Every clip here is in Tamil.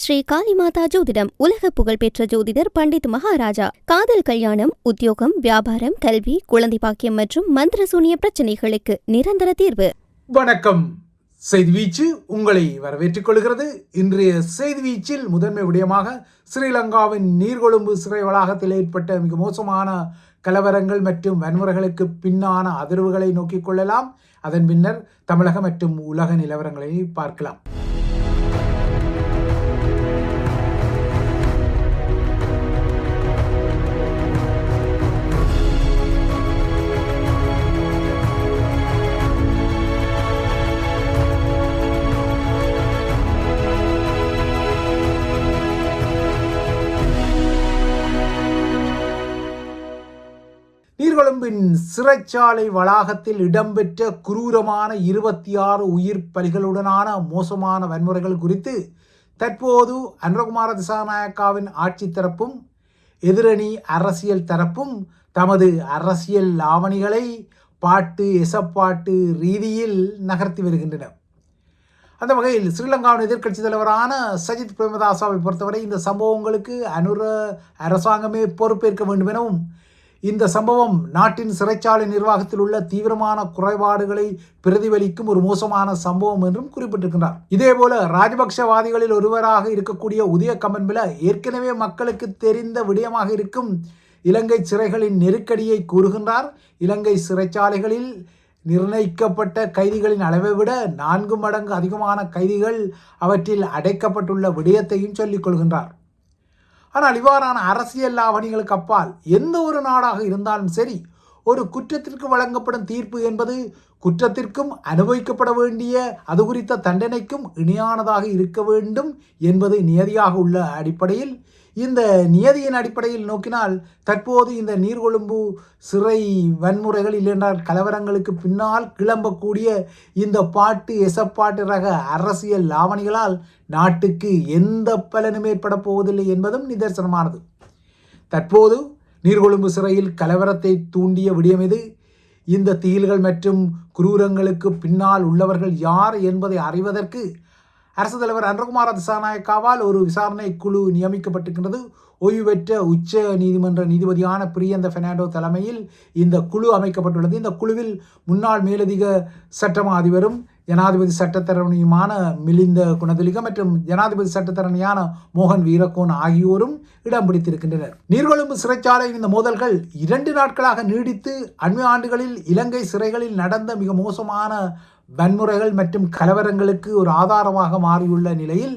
ஸ்ரீ காளிமாதா ஜோதிடம் உலக புகழ்பெற்ற ஜோதிடர் பண்டித் மகாராஜா. காதல், கல்யாணம், உத்தியோகம், வியாபாரம், கல்வி, குழந்தை பாக்கியம் மற்றும் மந்திர சூனிய பிரச்சனைகளுக்கு நிரந்தர தீர்வு. வணக்கம். செய்தி வீச்சு உங்களை வரவேற்றுக் கொள்கிறது. இன்றைய செய்தி வீச்சில் முதன்மை விடயமாக ஸ்ரீலங்காவின் நீர்கொழும்பு சிறை வளாகத்தில் ஏற்பட்ட மிக மோசமான கலவரங்கள் மற்றும் வன்முறைகளுக்கு பின்னான அதிர்வுகளை நோக்கிக் கொள்ளலாம். அதன் பின்னர் தமிழக மற்றும் உலக நிலவரங்களை பார்க்கலாம். நீர்கொழும்பின் சிறைச்சாலை வளாகத்தில் இடம்பெற்ற குரூரமான 26 உயிர் பலிகளுடனான மோசமான வன்முறைகள் குறித்து தற்போது அனுரகுமார திசாநாயக்காவின் ஆட்சி தரப்பும் எதிரணி அரசியல் தரப்பும் தமது அரசியல் ஆவணிகளை எசப்பாட்டு ரீதியில் நகர்த்தி வருகின்றன. அந்த வகையில் ஸ்ரீலங்காவின் எதிர்க்கட்சி தலைவரான சஜித் பிரேமதாசாவை பொறுத்தவரை இந்த சம்பவங்களுக்கு அனுர அரசாங்கமே பொறுப்பேற்க வேண்டும் எனவும் இந்த சம்பவம் நாட்டின் சிறைச்சாலை நிர்வாகத்தில் உள்ள தீவிரமான குறைபாடுகளை பிரதிபலிக்கும் ஒரு மோசமான சம்பவம் என்றும் குறிப்பிட்டிருக்கின்றார். இதேபோல ராஜபக்ஷவாதிகளில் ஒருவராக இருக்கக்கூடிய உதய கம்மன்பில ஏற்கனவே மக்களுக்கு தெரிந்த விடயமாக இருக்கும் இலங்கை சிறைகளின் நெருக்கடியை கூறுகின்றார். இலங்கை சிறைச்சாலைகளில் நிர்ணயிக்கப்பட்ட கைதிகளின் அளவை விட 4 மடங்கு அதிகமான கைதிகள் அவற்றில் அடைக்கப்பட்டுள்ள விடயத்தையும் சொல்லிக் கொள்கின்றார். ஆனால் இவ்வாறான அரசியல் ஆவணிகளுக்கு அப்பால் எந்த ஒரு நாடாக இருந்தாலும் சரி, ஒரு குற்றத்திற்கு வழங்கப்படும் தீர்ப்பு என்பது குற்றத்திற்கும் அனுபவிக்கப்பட வேண்டிய அது குறித்த தண்டனைக்கும் இணையானதாக இருக்க வேண்டும் என்பது நியதியாக உள்ள அடிப்படையில், இந்த நியதியின் அடிப்படையில் நோக்கினால் தற்போது இந்த நீர்கொழும்பு சிறை வன்முறைகள் இல்லையென்றால் கலவரங்களுக்கு பின்னால் கிளம்பக்கூடிய இந்த எசப்பாட்டு ரக அரசியல் லாவணிகளால் நாட்டுக்கு எந்த பலனும் ஏற்பட போவதில்லை என்பதும் நிதர்சனமானது. தற்போது நீர்கொழும்பு சிறையில் கலவரத்தை தூண்டிய விடயம் எது, இந்த தீல்கள் மற்றும் குரூரங்களுக்கு பின்னால் உள்ளவர்கள் யார் என்பதை அறிவதற்கு அரசு தலைவர் அனுரகுமார திசாநாயக்காவால் ஒரு விசாரணை குழு நியமிக்கப்பட்டிருக்கின்றது. ஓய்வு பெற்ற உச்ச நீதிமன்ற நீதிபதியான பிரியந்த பெர்னாண்டோ தலைமையில் இந்த குழு அமைக்கப்பட்டுள்ளது. இந்த குழுவில் முன்னாள் மேலதிக சட்டமா அதிபரும் ஜனாதிபதி சட்டத்தரணியுமான மிலிந்த குணதுலிக மற்றும் ஜனாதிபதி சட்டத்தரணியான மோகன் வீரகோன் ஆகியோரும் இடம் பிடித்திருக்கின்றனர். நீர்கொழும்பு சிறைச்சாலையின் இந்த மோதல்கள் 2 நாட்களாக நீடித்து அண்மை ஆண்டுகளில் இலங்கை சிறைகளில் நடந்த மிக மோசமான வன்முறைகள் மற்றும் கலவரங்களுக்கு ஒரு ஆதாரமாக மாறியுள்ள நிலையில்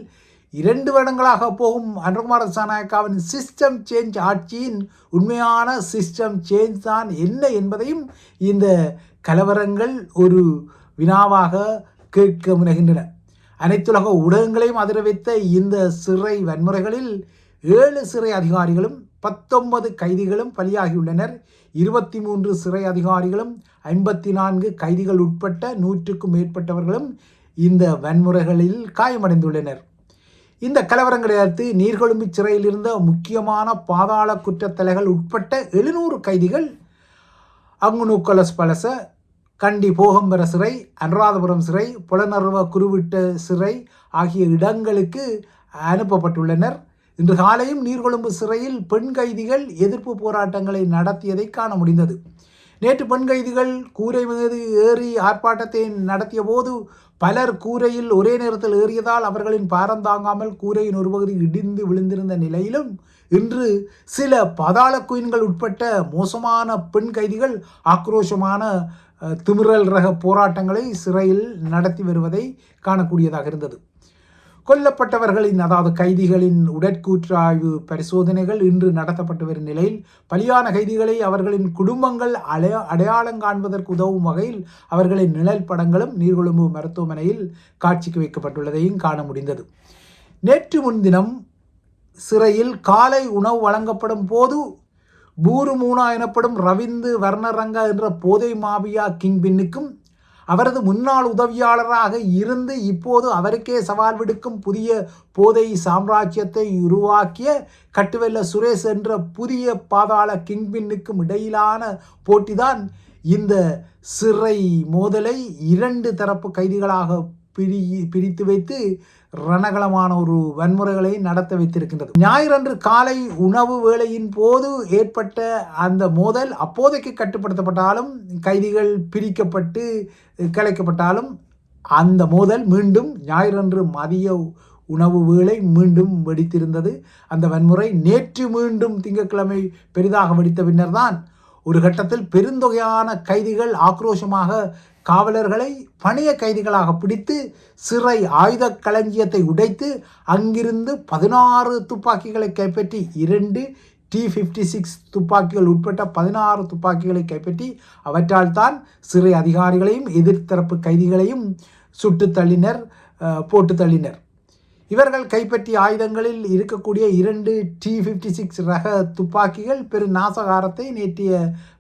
2 வருடங்களாக போகும் அனுரகுமார திசாநாயக்காவின் சிஸ்டம் சேஞ்ச் ஆட்சியின் உண்மையான சிஸ்டம் சேஞ்ச் தான் என்ன என்பதையும் இந்த கலவரங்கள் ஒரு வினாவாக கேட்க முனைகின்றன. அனைத்துலக ஊடகங்களையும் அதிர வைத்த இந்த சிறை வன்முறைகளில் 7 சிறை அதிகாரிகளும் 19 கைதிகளும் பலியாகியுள்ளனர். 23 சிறை அதிகாரிகளும் 54 கைதிகள் உட்பட்ட 100க்கும் மேற்பட்டவர்களும் இந்த வன்முறைகளில் காயமடைந்துள்ளனர். இந்த கலவரங்களை அடுத்து நீர்கொழும்பு சிறையில் இருந்த முக்கியமான பாதாள குற்றத்தலைகள் உட்பட்ட 700 கைதிகள் அங்குனுக்கொலஸ் பலச, கண்டி போகம்பர சிறை, அனுராதபுரம் சிறை, புலனர்வ குருவிட்ட சிறை ஆகிய இடங்களுக்கு அனுப்பப்பட்டுள்ளனர். இன்று காலையும் நீர்கொழும்பு சிறையில் பெண் கைதிகள் எதிர்ப்பு போராட்டங்களை நடத்தியதை காண முடிந்தது. நேற்று பெண் கைதிகள் கூரை மீது ஏறி ஆர்ப்பாட்டத்தை நடத்திய போது பலர் கூரையில் ஒரே நேரத்தில் ஏறியதால் அவர்களின் பாரம் தாங்காமல் கூரையின் ஒரு பகுதி இடிந்து விழுந்திருந்த நிலையிலும் இன்று சில பாதாள குயின்கள் உட்பட்ட மோசமான பெண் கைதிகள் ஆக்ரோஷமான திமிரல் ரக போராட்டங்களை சிறையில் நடத்தி வருவதை காணக்கூடியதாக இருந்தது. கொல்லப்பட்டவர்களின் அதாவது கைதிகளின் உடற்கூற்றாய்வு பரிசோதனைகள் இன்று நடத்தப்பட்டு வரும் நிலையில் பலியான கைதிகளை அவர்களின் குடும்பங்கள் அடையாளம் காண்பதற்கு உதவும் வகையில் அவர்களின் நிழல் படங்களும் நீர்கொழும்பு மருத்துவமனையில் காட்சிக்கு வைக்கப்பட்டுள்ளதையும் காண முடிந்தது. நேற்று முன்தினம் சிறையில் காலை உணவு வழங்கப்படும் போது பூருமூனா எனப்படும் ரவிந்து வர்ணரங்க என்ற போதை மாபியா கிங்பின்னுக்கும் அவரது முன்னாள் உதவியாளராக இருந்து இப்போது அவருக்கே சவால் விடுக்கும் புதிய போதை சாம்ராஜ்யத்தை உருவாக்கிய கட்டுவெல்ல சுரேஷ் என்ற புதிய பாதாள கிங்பின்னுக்கும் இடையிலான போட்டிதான் இந்த சிறை மோதலை 2 தரப்பு கைதிகளாக பிரித்து வைத்து ரணகலமான ஒரு வன்முறைகளை நடத்த வைத்திருக்கின்றது. ஞாயிறன்று காலை உணவு வேளையின் போது ஏற்பட்ட அந்த மோதல் அப்போதைக்கு கட்டுப்படுத்தப்பட்டாலும், கைதிகள் பிரிக்கப்பட்டு கலைக்கப்பட்டாலும் அந்த மோதல் மீண்டும் ஞாயிறன்று மதிய உணவு வேளை மீண்டும் வெடித்திருந்தது. அந்த வன்முறை நேற்று மீண்டும் திங்கட்கிழமை பெரிதாக வெடித்த பின்னர் தான் ஒரு கட்டத்தில் பெருந்தொகையான கைதிகள் ஆக்ரோஷமாக காவலர்களை பணைய கைதிகளாக பிடித்து சிறை ஆயுத களஞ்சியத்தை உடைத்து அங்கிருந்து 16 துப்பாக்கிகளை கைப்பற்றி 2 T56 துப்பாக்கிகள் உட்பட்ட 16 துப்பாக்கிகளை கைப்பற்றி அவற்றால் தான் சிறை அதிகாரிகளையும் எதிர்த்தரப்பு கைதிகளையும் சுட்டு தள்ளினர், போட்டு தள்ளினர். இவர்கள் கைப்பற்றிய ஆயுதங்களில் இருக்கக்கூடிய 2 T56 ரக துப்பாக்கிகள் பெரும் நாசகாரத்தை நேற்றைய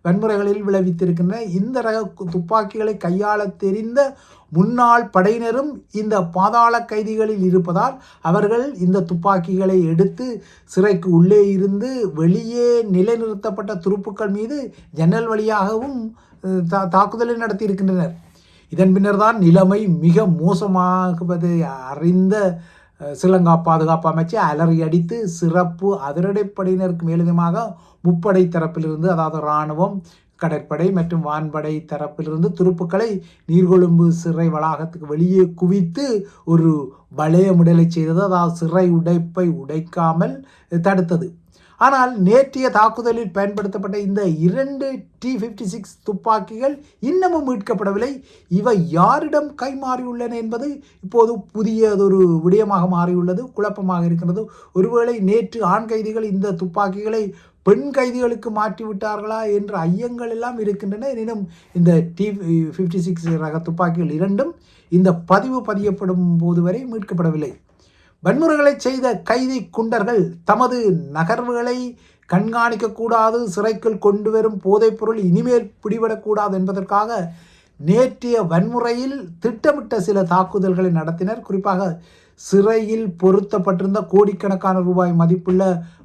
வன்முறைகளில் விளைவித்திருக்கின்றன. இந்த ரக துப்பாக்கிகளை கையாள தெரிந்த முன்னாள் படையினரும் இந்த பாதாள கைதிகளில் இருப்பதால் அவர்கள் இந்த துப்பாக்கிகளை எடுத்து சிறைக்கு உள்ளே இருந்து வெளியே நிலைநிறுத்தப்பட்ட துருப்புக்கள் மீது ஜன்னல் வழியாகவும் தாக்குதலை நடத்தியிருக்கின்றனர். இதன் பின்னர் தான் நிலைமை மிக மோசமாகுவதை அறிந்த ஸ்ரீலங்கா பாதுகாப்பு அமைச்சு அலறி அடித்து சிறப்பு அதிரடிப்படையினருக்கு மேலதிகமாக முப்படை தரப்பிலிருந்து, அதாவது இராணுவம், கடற்படை மற்றும் வான்படை தரப்பிலிருந்து துருப்புக்களை நீர்கொழும்பு சிறை வளாகத்துக்கு வெளியே குவித்து ஒரு வளையமுடலை செய்தது. அதாவது சிறை உடைப்பை உடைக்காமல் தடுத்தது. ஆனால் நேற்றைய தாக்குதலில் பயன்படுத்தப்பட்ட இந்த 2 T56 துப்பாக்கிகள் இன்னமும் மீட்கப்படவில்லை. இவை யாரிடம் கைமாறியுள்ளன என்பது இப்போது புதியதொரு விடயமாக மாறியுள்ளது, குழப்பமாக இருக்கிறது. ஒருவேளை நேற்று ஆண் கைதிகள் இந்த துப்பாக்கிகளை பெண் கைதிகளுக்கு மாற்றிவிட்டார்களா என்ற ஐயங்கள் எல்லாம் இருக்கின்றன. எனினும் இந்த T56 ரக துப்பாக்கிகள் இரண்டும் இந்த பதிவு பதியப்படும் போது வரை மீட்கப்படவில்லை. வன்முறைகளை செய்த கைதி குண்டர்கள் தமது நகர்வுகளை கண்காணிக்கக்கூடாது, சிறைக்குள் கொண்டு வரும் போதைப்பொருள் இனிமேல் பிடிபடக்கூடாது என்பதற்காக நேற்றைய வன்முறையில் திட்டமிட்ட சில தாக்குதல்களை நடத்தினர். குறிப்பாக சிறையில் பொருத்தப்பட்டிருந்த கோடிக்கணக்கான ரூபாய் மதிப்புள்ள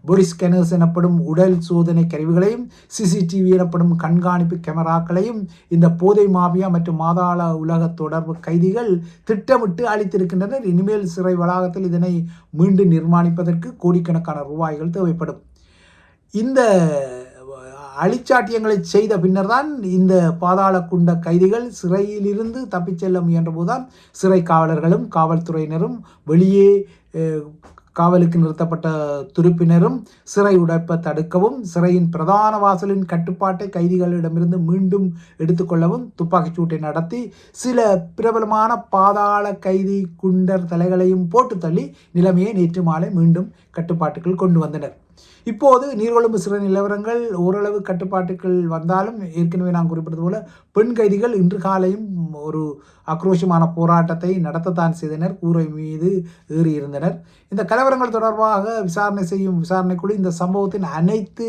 பொடி ஸ்கேனர்ஸ் எனப்படும் உடல் சோதனை கருவிகளையும், CCTV எனப்படும் கண்காணிப்பு கேமராக்களையும் இந்த போதை மாபியா மற்றும் மாதாள உலக தொடர்பு கைதிகள் திட்டமிட்டு அளித்திருக்கின்றனர். இனிமேல் சிறை வளாகத்தில் இதனை மீண்டும் நிர்மாணிப்பதற்கு கோடிக்கணக்கான ரூபாய்கள் தேவைப்படும். இந்த அழிச்சாட்டியங்களை செய்த பின்னர் தான் இந்த பாதாள குண்ட கைதிகள் சிறையிலிருந்து தப்பிச் செல்ல முயன்ற போதுதான் சிறை காவலர்களும் காவல்துறையினரும் வெளியே காவலுக்கு நிறுத்தப்பட்ட துருப்பினரும் சிறை உடைப்பை தடுக்கவும், சிறையின் பிரதான வாசலின் கட்டுப்பாட்டை கைதிகளிடமிருந்து மீண்டும் எடுத்துக்கொள்ளவும் துப்பாக்கிச் சூட்டை நடத்தி சில பிரபலமான பாதாள கைதி குண்டர் தலைகளையும் போட்டு தள்ளி நிலைமையை நேற்று மாலை மீண்டும் கட்டுப்பாட்டுக்குள் கொண்டு வந்தனர். இப்போது நீர்கொழும்பு சிறை நிலவரங்கள் ஓரளவு கட்டுப்பாட்டுக்குள் வந்தாலும், ஏற்கனவே நான் குறிப்பிட்டது போல பெண் கைதிகள் இன்று காலையும் ஒரு ஆக்ரோஷமான போராட்டத்தை நடத்தத்தான் செய்தனர், கூரை மீது ஏறியிருந்தனர். இந்த கலவரங்கள் தொடர்பாக விசாரணை செய்யும் விசாரணைக்குழு இந்த சம்பவத்தின் அனைத்து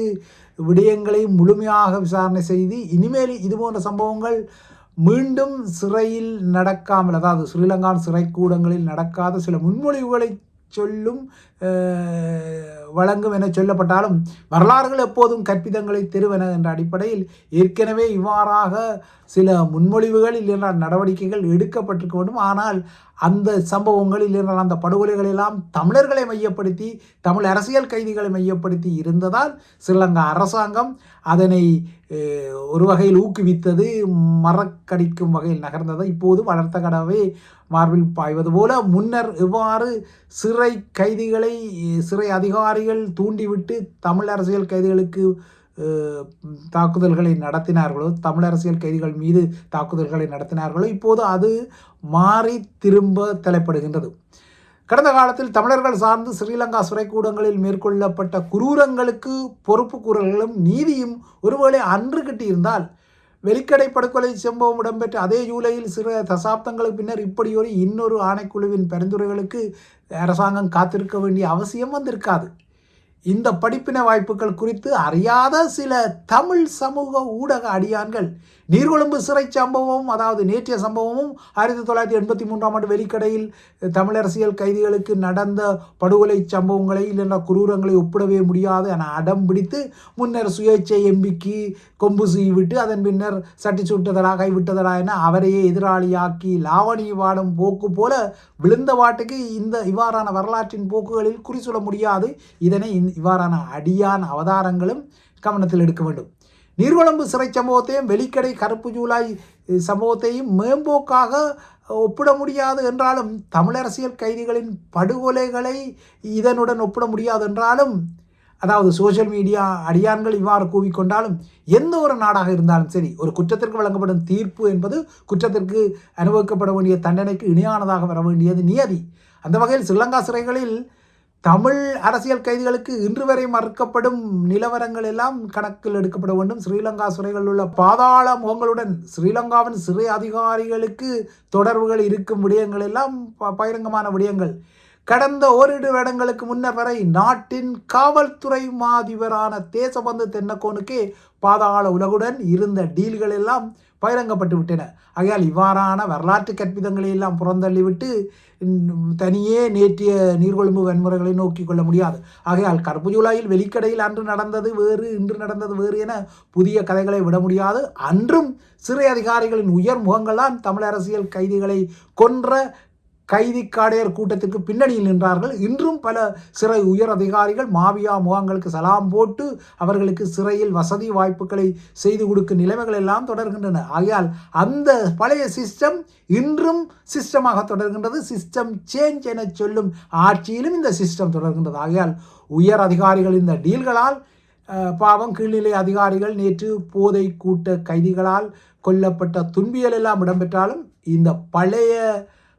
விடயங்களையும் முழுமையாக விசாரணை செய்து இனிமேல் இதுபோன்ற சம்பவங்கள் மீண்டும் சிறையில் நடக்காமல், அதாவது ஸ்ரீலங்கா சிறைக்கூடங்களில் நடக்காத சில முன்மொழிவுகளை சொல்லும் வழங்கும் என சொல்லப்பட்டாலும், வரலாறுகள் எப்போதும் கற்பிதங்களை தருவன என்ற அடிப்படையில் ஏற்கனவே இவ்வாறாக சில முன்மொழிவுகள் இல்லைன்னா நடவடிக்கைகள் எடுக்கப்பட்டிருக்க வேண்டும். ஆனால் அந்த சம்பவங்கள் இல்லைன்னா அந்த படுகொலைகள் எல்லாம் தமிழர்களை மையப்படுத்தி, தமிழ் அரசியல் கைதிகளை மையப்படுத்தி இருந்ததால் ஸ்ரீலங்கா அரசாங்கம் அதனை ஒரு வகையில் ஊக்குவித்தது, மறக்கடிக்கும் வகையில் நகர்ந்தது. இப்போது வளர்த்த கடவை மார்பில் பாய்வது போல முன்னர் எவ்வாறு சிறை கைதிகளை சிறை அதிகாரிகள் தூண்டிவிட்டு தமிழ் அரசியல் கைதிகளுக்கு தாக்குதல்களை நடத்தினார்களோ, தமிழ் அரசியல் கைதிகள் மீது தாக்குதல்களை நடத்தினார்களோ, இப்போது அது மாறி திரும்ப தலைப்படுகின்றது. கடந்த காலத்தில் தமிழர்கள் சார்ந்து ஸ்ரீலங்கா சிறைக்கூடங்களில் மேற்கொள்ளப்பட்ட குரூரங்களுக்கு பொறுப்பு கூறல்களும் நீதியும் ஒருவேளை அன்று கிட்டியிருந்தால், வெலிக்கடை படுகொலை சம்பவம் இடம்பெற்ற அதே ஜூலையில் சில தசாப்தங்களுக்கு பின்னர் இப்படியொரு இன்னொரு ஆணைக்குழுவின் பரிந்துரைகளுக்கு அரசாங்கம் காத்திருக்க வேண்டிய அவசியம் வந்திருக்காது. இந்த படிப்பின வாய்ப்புகள் குறித்து அறியாத சில தமிழ் சமூக ஊடக அடியான்கள் நீர்கொழும்பு சிறை சம்பவமும் அதாவது நேற்றைய சம்பவமும் 1983 ஆண்டு வெலிக்கடையில் தமிழ் அரசியல் கைதிகளுக்கு நடந்த படுகொலை சம்பவங்களை இல்லைன்னா குரூரங்களை ஒப்பிடவே முடியாது என அடம் பிடித்து முன்னர் சுயேட்சை எம்பிக்கு கொம்பு விட்டு அதன் பின்னர் சட்டி சுட்டதடா கைவிட்டதடா என அவரையே எதிராளியாக்கி லாவணி வாடும் போக்கு போல விழுந்த வாட்டுக்கு இவ்வாறான வரலாற்றின் போக்குகளில் குறி சொல்ல முடியாது. இதனை இவ்வாறான அடியான் அவதாரங்களும் கவனத்தில் எடுக்க வேண்டும். நீர்கொழும்பு சிறை சம்பவத்தையும் வெலிக்கடை கருப்பு ஜூலை சம்பவத்தையும் மேம்போக்காக ஒப்பிட முடியாது என்றாலும் தமிழரசியல் கைதிகளின் படுகொலைகளை இதனுடன் ஒப்பிட முடியாது என்றாலும் அதாவது சோசியல் மீடியா அடியான்கள் இவ்வாறு கூவிக்கொண்டாலும் எந்த ஒரு நாடாக இருந்தாலும் சரி ஒரு குற்றத்திற்கு வழங்கப்படும் தீர்ப்பு என்பது குற்றத்திற்கு அனுபவிக்கப்பட வேண்டிய தண்டனைக்கு இணையானதாக வர வேண்டியது நியதி. அந்த வகையில் ஸ்ரீலங்கா சிறைகளில் தமிழ் அரசியல் கைதிகளுக்கு இன்று வரை மறுக்கப்படும் நிலவரங்கள் எல்லாம் கணக்கில் எடுக்கப்பட வேண்டும். ஸ்ரீலங்கா சிறைகளில் உள்ள பாதாள முகங்களுடன் ஸ்ரீலங்காவின் சிறை அதிகாரிகளுக்கு தொடர்புகள் இருக்கும் விடயங்கள் எல்லாம் பகிரங்கமான விடயங்கள். கடந்த ஓரிரு வருடங்களுக்கு முன்னர் வரை நாட்டின் காவல்துறை மாதிபரான தேசபந்து தென்னக்கோனுக்கே பாதாள உலகுடன் இருந்த டீல்கள் எல்லாம் பகிரங்கப்பட்டு விட்டன. ஆகையால் இவ்வாறான வரலாற்று கற்பிதங்களை எல்லாம் புறந்தள்ளிவிட்டு தனியே நேற்றைய நீர்கொழும்பு வன்முறைகளை நோக்கி கொள்ள முடியாது. ஆகையால் கருப்பு ஜூலையில் வெலிக்கடையில் அன்று நடந்தது வேறு இன்று நடந்தது வேறு என புதிய கதைகளை விட முடியாது. அன்றும் சிறை அதிகாரிகளின் உயர் முகங்கள்தான் தமிழ் அரசியல் கைதிகளை கொன்ற கைதிக்காடையர் கூட்டத்திற்கு பின்னணியில் நின்றார்கள். இன்றும் பல சிறை உயர் அதிகாரிகள் மாவியா முகாங்களுக்கு சலாம் போட்டு அவர்களுக்கு சிறையில் வசதி வாய்ப்புகளை செய்து கொடுக்கும் நிலைமைகள் எல்லாம் தொடர்கின்றன. ஆகையால் அந்த பழைய சிஸ்டம் இன்றும் சிஸ்டமாக தொடர்கின்றது. சிஸ்டம் சேஞ்ச் என சொல்லும் ஆட்சியிலும் இந்த சிஸ்டம் தொடர்கின்றது. ஆகையால் உயர் அதிகாரிகள் இந்த டீல்களால் பாவம் கீழ்நிலை அதிகாரிகள் நேற்று போதை கூட்ட கைதிகளால் கொல்லப்பட்ட துன்பியல் எல்லாம் இடம்பெற்றாலும் இந்த பழைய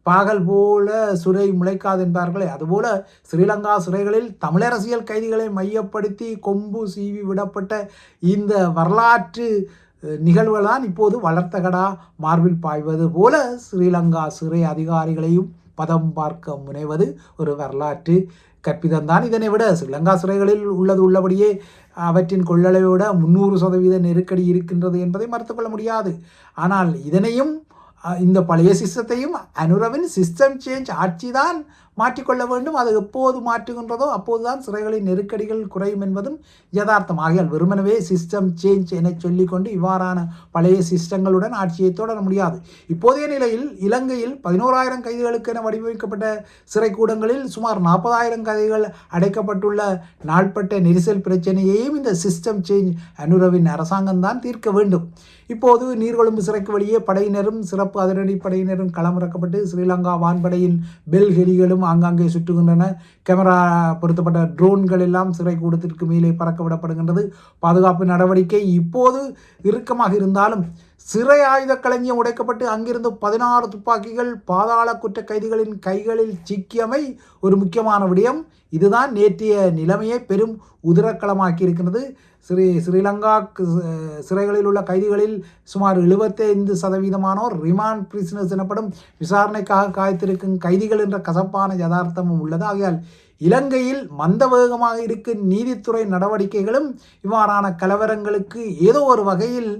பாகல் போல சுரை முளைக்காது என்பார்களே அதுபோல ஸ்ரீலங்கா சிறைகளில் தமிழரசியல் கைதிகளை மையப்படுத்தி கொம்பு சீவி விடப்பட்ட இந்த வரலாற்று நிகழ்வுகள் தான் இப்போது வளர்த்தகடா மார்பில் பாய்வது போல ஸ்ரீலங்கா சிறை அதிகாரிகளையும் பதம் பார்க்க முனைவது ஒரு வரலாற்று கற்பிதம்தான். இதனை விட ஸ்ரீலங்கா சிறைகளில் உள்ளபடியே அவற்றின் கொள்ளளவை விட 300% நெருக்கடி இருக்கின்றது என்பதை மறுத்துக்கொள்ள முடியாது. ஆனால் இதனையும் இந்த பழைய சிஸ்டத்தையும் அனுரவின் சிஸ்டம் சேஞ்ச் ஆட்சி தான் மாற்றிக்கொள்ள வேண்டும். அது எப்போது மாற்றுகின்றதோ அப்போதுதான் சிறைகளின் நெருக்கடிகள் குறையும் என்பதும் யதார்த்தம். ஆகையால் வெறுமனவே சிஸ்டம் சேஞ்ச் என சொல்லிக்கொண்டு இவ்வாறான பழைய சிஸ்டங்களுடன் ஆட்சியை தொடர முடியாது. இப்போதைய நிலையில் இலங்கையில் 11,000 கைதிகளுக்கு என வடிவமைக்கப்பட்ட சிறைக்கூடங்களில் சுமார் 40,000 கைதிகள் அடைக்கப்பட்டுள்ள நாள்பட்ட நெரிசல் பிரச்சனையையும் இந்த சிஸ்டம் சேஞ்ச் அனுரவின் அரசாங்கம்தான் தீர்க்க வேண்டும். இப்போது நீர்கொழும்பு சிறைக்கு வெளியே படையினரும் சிறப்பு அதிரடி படையினரும் களமிறக்கப்பட்டு ஸ்ரீலங்கா வான்படையின் பெல் ஹெலிகளும் ஆங்காங்கே சுற்றுகின்றன. கேமரா பொருத்தப்பட்ட ட்ரோன்கள் எல்லாம் சிறை கூடத்திற்கு மேலே பறக்க விடப்படுகின்றது. பாதுகாப்பு நடவடிக்கை இப்போது இறுக்கமாக இருந்தாலும் சிறை ஆயுத களஞ்சியம் உடைக்கப்பட்டு அங்கிருந்து 16 துப்பாக்கிகள் பாதாள குற்ற கைதிகளின் கைகளில் சிக்கியமை ஒரு முக்கியமான விடயம். இதுதான் நேற்றைய நிலைமையை பெரும் உதிரக்களமாக்கி இருக்கின்றது. ஸ்ரீலங்கா சிறைகளில் உள்ள கைதிகளில் சுமார் 75% ரிமாண்ட் பிரிசனர்ஸ் எனப்படும் விசாரணைக்காக காய்த்திருக்கும் கைதிகள் என்ற கசப்பான யதார்த்தமும் உள்ளது. ஆகையால் இலங்கையில் மந்த வேகமாக இருக்கும் நீதித்துறை நடவடிக்கைகளும் இவ்வாறான கலவரங்களுக்கு ஏதோ ஒரு வகையில்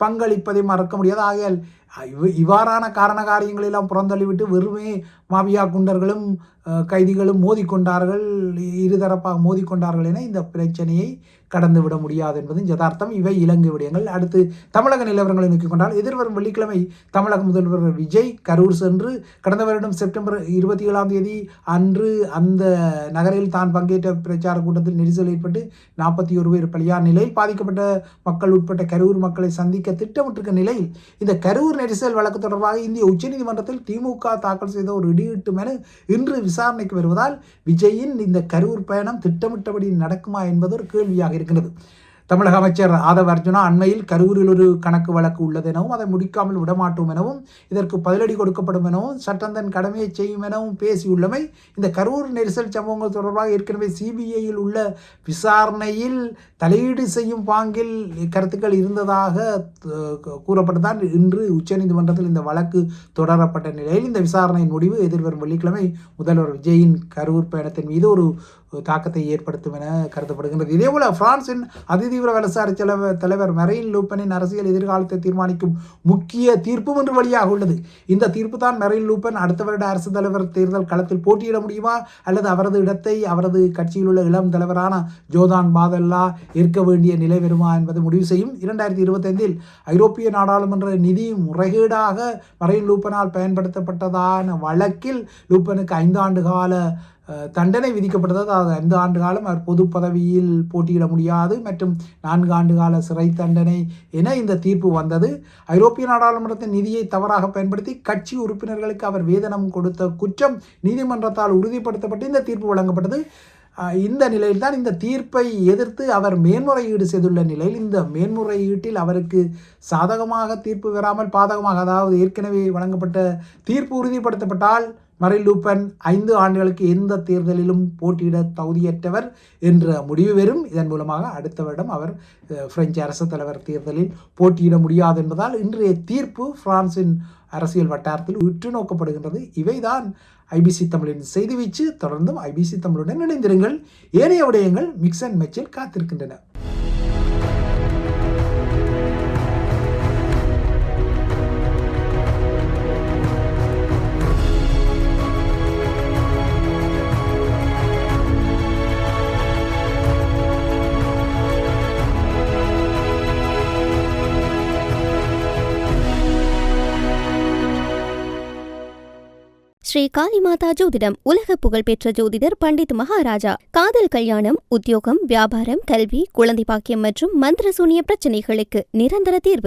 பங்களிப்பதை மறக்க முடியாது. ஆகையால் இவ்வாறான காரண காரியங்களெல்லாம் புறந்தள்ளிவிட்டு வெறுமே மாபியா குண்டர்களும் கைதிகளும் மோதிக்கொண்டார்கள், இருதரப்பாக மோதிக்கொண்டார்கள் என இந்த பிரச்சனையை கடந்துவிட முடியாது என்பதும் யதார்த்தம். இவை இலங்கை விடயங்கள். அடுத்து தமிழக நிலவரங்களை நோக்கிக் கொண்டால் எதிர்வரும் வெள்ளிக்கிழமை தமிழக முதல்வர் விஜய் கரூர் சென்று கடந்த வருடம் செப்டம்பர் 27 அன்று அந்த நகரில் தான் பங்கேற்ற பிரச்சார கூட்டத்தில் நெரிசல் ஏற்பட்டு 41 பேர் பலியான நிலையில் பாதிக்கப்பட்ட மக்கள் உட்பட்ட கரூர் மக்களை சந்திக்க திட்டமிட்டிருக்க நிலையில் இந்த கரூர் நெரிசல் வழக்கு தொடர்பாக இந்திய உச்சநீதிமன்றத்தில் திமுக தாக்கல் செய்த ஒரு இடியீட்டு மனு இன்று விசாரணைக்கு வருவதால் விஜயின் இந்த கரூர் பயணம் திட்டமிட்டபடி நடக்குமா என்பது ஒரு கேள்வியாக இருக்கிறது. தமிழக அமைச்சர் ஆதவ அர்ஜுனா அண்மையில் கரூரில் ஒரு கணக்கு வழக்கு உள்ளது எனவும் அதை முடிக்காமல் விடமாட்டோம் எனவும் இதற்கு பதிலடி கொடுக்கப்படும் எனவும் சட்டம் தன் கடமையை செய்யும் எனவும் பேசியுள்ளமை இந்த கரூர் நெரிசல் சம்பவங்கள் தொடர்பாக ஏற்கனவே சிபிஐயில் உள்ள விசாரணையில் தலையீடு செய்யும் பாங்கில் கருத்துக்கள் இருந்ததாக கூறப்பட்டதான் இன்று உச்சநீதிமன்றத்தில் இந்த வழக்கு தொடரப்பட்ட நிலையில் இந்த விசாரணையின் முடிவு எதிர்வரும் வெள்ளிக்கிழமை முதல்வர் விஜயின் கரூர் பயணத்தின் மீது ஒரு தாக்கத்தை ஏற்படுத்தும் என கருதப்படுகின்றது. இதேபோல பிரான்சின் அதிதீவிர வலதுசாரி தலைவர் மெரீன் லூப்பனின் அரசியல் எதிர்காலத்தை தீர்மானிக்கும் முக்கிய தீர்ப்பும் இன்று வழியாக உள்ளது. இந்த தீர்ப்பு தான் மெரீன் லூப்பன் அடுத்த வருட அரசு தலைவர் தேர்தல் களத்தில் போட்டியிட முடியுமா அல்லது அவரது இடத்தை அவரது கட்சியில் உள்ள இளம் தலைவரான ஜோதான் பாதல்லா ஏற்க வேண்டிய நிலை வருமா என்பதை முடிவு செய்யும். 2025 ஐரோப்பிய நாடாளுமன்ற நிதி முறைகேடாக மெரீன் லூப்பனால் பயன்படுத்தப்பட்டதான வழக்கில் லூப்பனுக்கு 5 ஆண்டு கால தண்டனை விதிக்கப்பட்டது. அதாவது 5 ஆண்டு காலம் அவர் பொது பதவியில் போட்டியிட முடியாது மற்றும் 4 ஆண்டு கால சிறை தண்டனை என இந்த தீர்ப்பு வந்தது. ஐரோப்பிய நாடாளுமன்றத்தின் நிதியை தவறாக பயன்படுத்தி கட்சி உறுப்பினர்களுக்கு அவர் வேதனம் கொடுத்த குற்றம் நீதிமன்றத்தால் உறுதிப்படுத்தப்பட்டு இந்த தீர்ப்பு வழங்கப்பட்டது. இந்த நிலையில் தான் இந்த தீர்ப்பை எதிர்த்து அவர் மேன்முறையீடு செய்துள்ள நிலையில் இந்த மேன்முறையீட்டில் அவருக்கு சாதகமாக தீர்ப்பு வராமல் பாதகமாக, அதாவது ஏற்கனவே வழங்கப்பட்ட தீர்ப்பு உறுதிப்படுத்தப்பட்டால் மெரீன் லூப்பன் 5 ஆண்டுகளுக்கு எந்த தேர்தலிலும் போட்டியிட தகுதியற்றவர் என்ற முடிவு வரும். இதன் மூலமாக அடுத்த வருடம் அவர் பிரெஞ்சு அரசு தலைவர் தேர்தலில் போட்டியிட முடியாது என்பதால் இன்றைய தீர்ப்பு பிரான்சின் அரசியல் வட்டாரத்தில் உற்று நோக்கப்படுகின்றது. இவைதான் ஐபிசி தமிழின் செய்தி வீச்சு. தொடர்ந்தும் ஐபிசி தமிழுடன் இணைந்திருங்கள். ஏனைய விடயங்கள் மிக்ஸ் அண்ட் மேட்சில் காத்திருக்கின்றன. ஸ்ரீ காளிமாதா ஜோதிடம் உலக புகழ்பெற்ற ஜோதிடர் பண்டித் மகாராஜா. காதல், கல்யாணம், உத்தியோகம், வியாபாரம், கல்வி, குழந்தை பாக்கியம் மற்றும் மந்திர சூனிய பிரச்சனைகளுக்கு நிரந்தர தீர்வு.